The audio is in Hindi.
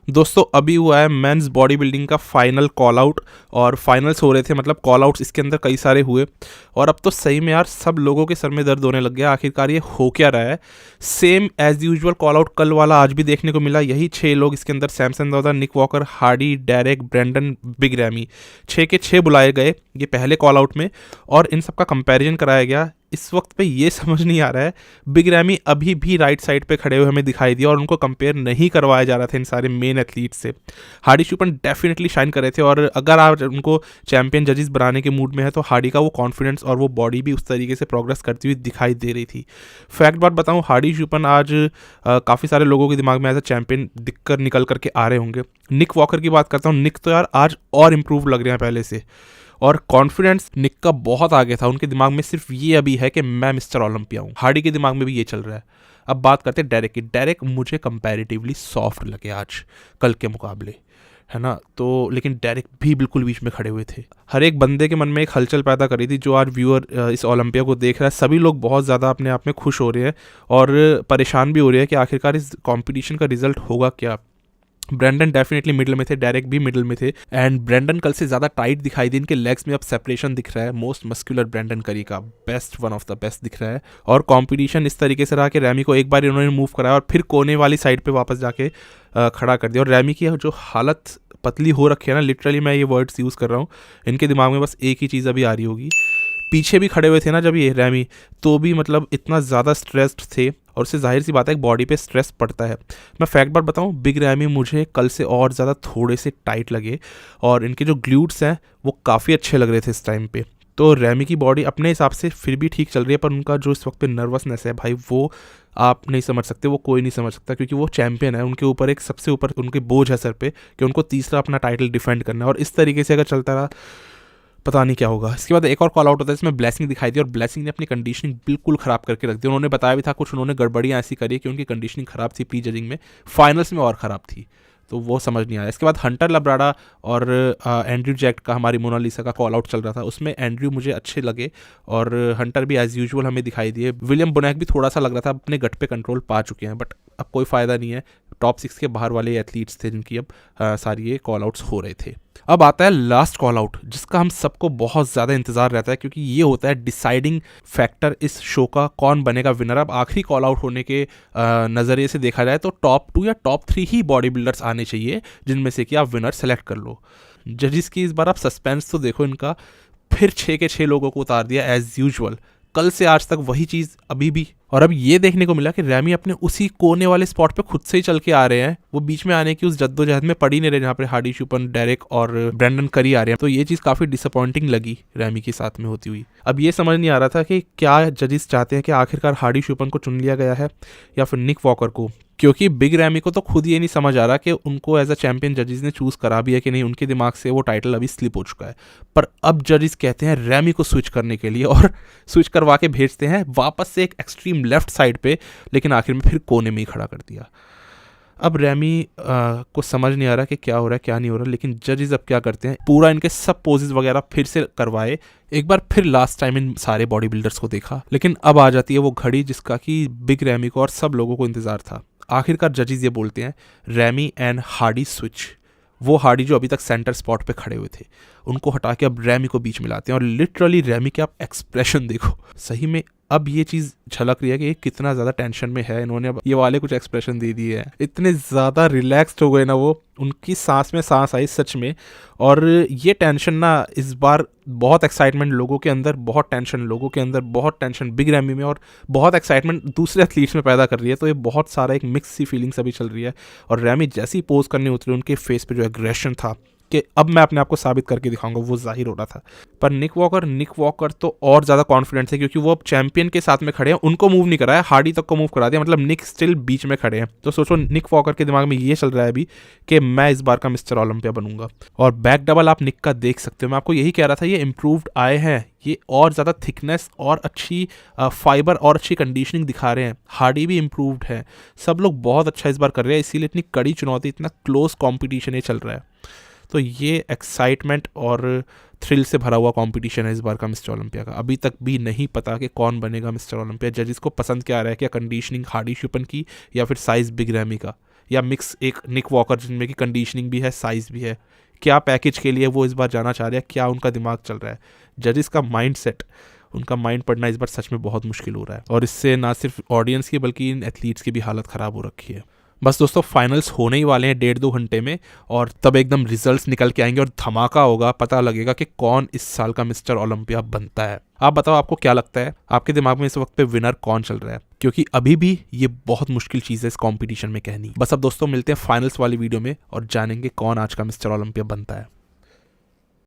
दोस्तों अभी हुआ है मेंस बॉडी बिल्डिंग का फाइनल कॉल आउट और फाइनल्स हो रहे थे, मतलब कॉल आउट्स इसके अंदर कई सारे हुए और अब तो सही में यार सब लोगों के सर में दर्द होने लग गया। आखिरकार ये हो क्या रहा है? Same as usual call out कल वाला आज भी देखने को मिला। यही 6 लोग इसके अंदर, सैमसन दादा, Nick Walker, Hardy, Derek, Brendan, big Rami, 6 के 6 बुलाए गए ये पहले कॉल आउट में और इन सबका कंपैरिजन कराया गया। इस वक्त पे ये समझ नहीं आ रहा है, बिग रैमी अभी भी राइट साइड पे खड़े हुए हमें दिखाई दिया और उनको कंपेयर नहीं करवाया जा रहा था इन सारे मेन एथलीट से। हार्डी चुपन डेफिनेटली शाइन कर रहे थे और अगर आप उनको चैंपियन जजेस बनाने के मूड में है तो हार्डी का वो कॉन्फिडेंस और वो बॉडी भी उस तरीके से प्रोग्रेस करती हुई दिखाई दे रही थी। फैक्ट बात बताऊँ, हार्डी चुपन आज काफ़ी सारे लोगों के दिमाग में एज अ चैंपियन दिखकर निकल करके आ रहे होंगे। निक वॉकर की बात करता हूँ, निक तो यार आज और इम्प्रूव लग रहे हैं पहले से और कॉन्फिडेंस निक का बहुत आगे था। उनके दिमाग में सिर्फ ये अभी है कि मैं मिस्टर ओलंपिया हूँ। हार्डी के दिमाग में भी ये चल रहा है। अब बात करते हैं डेरेक की। डेरेक मुझे कंपैरेटिवली सॉफ्ट लगे आज कल के मुकाबले, है ना। तो लेकिन डेरेक भी बिल्कुल बीच में खड़े हुए थे। हर एक बंदे के मन में एक हलचल पैदा करी थी जो आज व्यूअर इस ओलंपिया को देख रहा है। सभी लोग बहुत ज़्यादा अपने आप में खुश हो रहे हैं और परेशान भी हो रहे हैं कि आखिरकार इस कॉम्पिटिशन का रिजल्ट होगा क्या। ब्रेंडन डेफिनेटली मिडिल में थे, डेरेक भी मिडिल में थे एंड ब्रेंडन कल से ज़्यादा टाइट दिखाई दी। इनके लेग्स में अब सेपरेशन दिख रहा है। मोस्ट मस्कुलर ब्रेंडन करी का best, one of the best दिख रहा है और कंपटीशन इस तरीके से रहा कि रैमी को एक बार इन्होंने मूव कराया और फिर कोने वाली साइड पे वापस जाके खड़ा कर दिया। और रैमी की जो हालत पतली हो रखी है ना, लिटरली मैं ये वर्ड्स यूज़ कर रहा हूँ, इनके दिमाग में बस एक ही चीज़ अभी आ रही होगी। पीछे भी खड़े हुए थे ना जब ये रैमी, तो भी मतलब इतना ज़्यादा स्ट्रेस्ड थे और उससे जाहिर सी बात है बॉडी पे स्ट्रेस पड़ता है। मैं फैक्ट बात बताऊं, बिग रैमी मुझे कल से और ज़्यादा थोड़े से टाइट लगे और इनके जो ग्लूट्स हैं वो काफ़ी अच्छे लग रहे थे इस टाइम पे। तो रैमी की बॉडी अपने हिसाब से फिर भी ठीक चल रही है, पर उनका जो इस वक्त पे नर्वसनेस है भाई, वो आप नहीं समझ सकते, वो कोई नहीं समझ सकता, क्योंकि वो चैंपियन है। उनके ऊपर एक सबसे ऊपर उनके बोझ है सर पे कि उनको तीसरा अपना टाइटल डिफेंड करना है और इस तरीके से अगर चलता रहा पता नहीं क्या होगा। इसके बाद एक और कॉल आउट होता है, इसमें ब्लेसिंग दिखाई दी और ब्लेसिंग ने अपनी कंडीशनिंग बिल्कुल ख़राब करके रख दी। उन्होंने बताया भी था कुछ, उन्होंने गड़बड़ियाँ ऐसी करी कि उनकी कंडीशनिंग ख़राब थी प्री जजिंग में, फाइनल्स में और ख़राब थी, तो वो समझ नहीं आया। इसके बाद हंटर लब्राडा और एंड्रयू जैक्ट का, हमारी मोनालिसा का कॉल आउट चल रहा था, उसमें एंड्रयू मुझे अच्छे लगे और हंटर भी एज यूजुअल हमें दिखाई दिए। विलियम बोनैक भी थोड़ा सा लग रहा था अपने गट पे कंट्रोल पा चुके हैं, बट अब कोई फ़ायदा नहीं है। टॉप 6 के बाहर वाले एथलीट्स थे जिनकी अब सारी ये कॉल आउट्स हो रहे थे। अब आता है लास्ट कॉल आउट, जिसका हम सबको बहुत ज़्यादा इंतजार रहता है क्योंकि ये होता है डिसाइडिंग फैक्टर इस शो का, कौन बनेगा विनर। अब आखिरी कॉल आउट होने के नज़रिए से देखा जाए तो टॉप 2 या टॉप 3 ही बॉडी बिल्डर्स आने चाहिए जिनमें से कि आप विनर सेलेक्ट कर लो। जजिस की इस बार आप सस्पेंस तो देखो इनका, फिर 6 के 6 लोगों को उतार दिया एज यूजुअल। कल से आज तक वही चीज़ अभी भी, और अब ये देखने को मिला कि रैमी अपने उसी कोने वाले स्पॉट पे खुद से ही चल के आ रहे हैं। वो बीच में आने की उस जद्दोजहद में पड़ी नहीं रहे जहाँ पे हार्डी चुपन, डेरेक और ब्रेंडन करी आ रहे हैं। तो ये चीज़ काफ़ी डिसअपॉइंटिंग लगी रैमी के साथ में होती हुई। अब ये समझ नहीं आ रहा था कि क्या जजिस चाहते हैं कि आखिरकार हार्डी चुपन को चुन लिया गया है या फिर निक वॉकर को, क्योंकि बिग रैमी को तो खुद ये नहीं समझ आ रहा कि उनको एज अ चैंपियन जजेस ने चूज़ करा भी है कि नहीं। उनके दिमाग से वो टाइटल अभी स्लिप हो चुका है, पर अब जजेस कहते हैं रैमी को स्विच करने के लिए और स्विच करवा के भेजते हैं वापस से एक एक्सट्रीम लेफ्ट साइड पे, लेकिन आखिर में फिर कोने में ही खड़ा कर दिया। अब रैमी को समझ नहीं आ रहा कि क्या हो रहा है क्या नहीं हो रहा, लेकिन जजेस अब क्या करते हैं, पूरा इनके सब पोजेस वगैरह फिर से करवाए। एक बार फिर लास्ट टाइम इन सारे बॉडी बिल्डर्स को देखा, लेकिन अब आ जाती है वो घड़ी जिसका कि बिग रैमी को और सब लोगों को इंतजार था। आखिरकार जजेस ये बोलते हैं रैमी एंड हार्डी स्विच। वो हार्डी जो अभी तक सेंटर स्पॉट पे खड़े हुए थे उनको हटा के अब रैमी को बीच में लाते हैं और लिटरली रैमी के आप एक्सप्रेशन देखो, सही में अब ये चीज़ झलक रही है कि ये कितना ज़्यादा टेंशन में है। इन्होंने अब ये वाले कुछ एक्सप्रेशन दे दिए हैं, इतने ज़्यादा रिलैक्स्ड हो गए ना वो, उनकी सांस में सांस आई सच में। और ये टेंशन ना इस बार बहुत एक्साइटमेंट लोगों के अंदर, बहुत टेंशन लोगों के अंदर, बहुत टेंशन बिग रैमी में और बहुत एक्साइटमेंट दूसरे एथलीट्स में पैदा कर रही है। तो ये बहुत सारा एक मिक्स सी फीलिंग्स अभी चल रही है और रैमी जैसी पोज करने उतरी उनके फेस पे जो एग्रेशन था कि अब मैं अपने आप को साबित करके दिखाऊंगा, वो जाहिर हो रहा था। पर निक वॉकर तो और ज़्यादा कॉन्फिडेंस है क्योंकि वो अब चैंपियन के साथ में खड़े हैं। उनको मूव नहीं कराया, हार्डी तक को मूव करा दिया, मतलब निक स्टिल बीच में खड़े हैं। तो सोचो निक वॉकर के दिमाग में ये चल रहा है अभी कि मैं इस बार का मिस्टर ओलंपिया बनूंगा। और बैक डबल आप निक का देख सकते हो, मैं आपको यही कह रहा था, ये इम्प्रूव्ड आए हैं, ये और ज़्यादा थिकनेस और अच्छी फाइबर और अच्छी कंडीशनिंग दिखा रहे हैं। हार्डी भी इम्प्रूव्ड है, सब लोग बहुत अच्छा इस बार कर रहे हैं, इसीलिए इतनी कड़ी चुनौती, इतना क्लोज कॉम्पिटिशन ये चल रहा है। तो ये एक्साइटमेंट और थ्रिल से भरा हुआ कंपटीशन है इस बार का मिस्टर ओलंपिया का। अभी तक भी नहीं पता कि कौन बनेगा मिस्टर ओलंपिया। जजेस को पसंद क्या आ रहा है, क्या कंडीशनिंग हार्डी चुपन की या फिर साइज बिग रैमी का, या मिक्स एक निक वॉकर जिनमें की कंडीशनिंग भी है, साइज भी है, क्या पैकेज के लिए वो इस बार जाना चाह रहे हैं, क्या उनका दिमाग चल रहा है, जजेस का माइंड सेट, उनका माइंड पढ़ना इस बार सच में बहुत मुश्किल हो रहा है। और इससे ना सिर्फ ऑडियंस की बल्कि इन एथलीट्स की भी हालत ख़राब हो रखी है। बस दोस्तों, फाइनल्स होने ही वाले हैं 1.5-2 घंटे में, और तब एकदम रिजल्ट्स निकल के आएंगे और धमाका होगा, पता लगेगा कि कौन इस साल का मिस्टर ओलंपिया बनता है। आप बताओ, आपको क्या लगता है, आपके दिमाग में इस वक्त पे विनर कौन चल रहा है? क्योंकि अभी भी ये बहुत मुश्किल चीज़ है इस कंपटीशन में कहनी। बस अब दोस्तों मिलते हैं फाइनल्स वाली वीडियो में और जानेंगे कौन आज का मिस्टर ओलंपिया बनता है।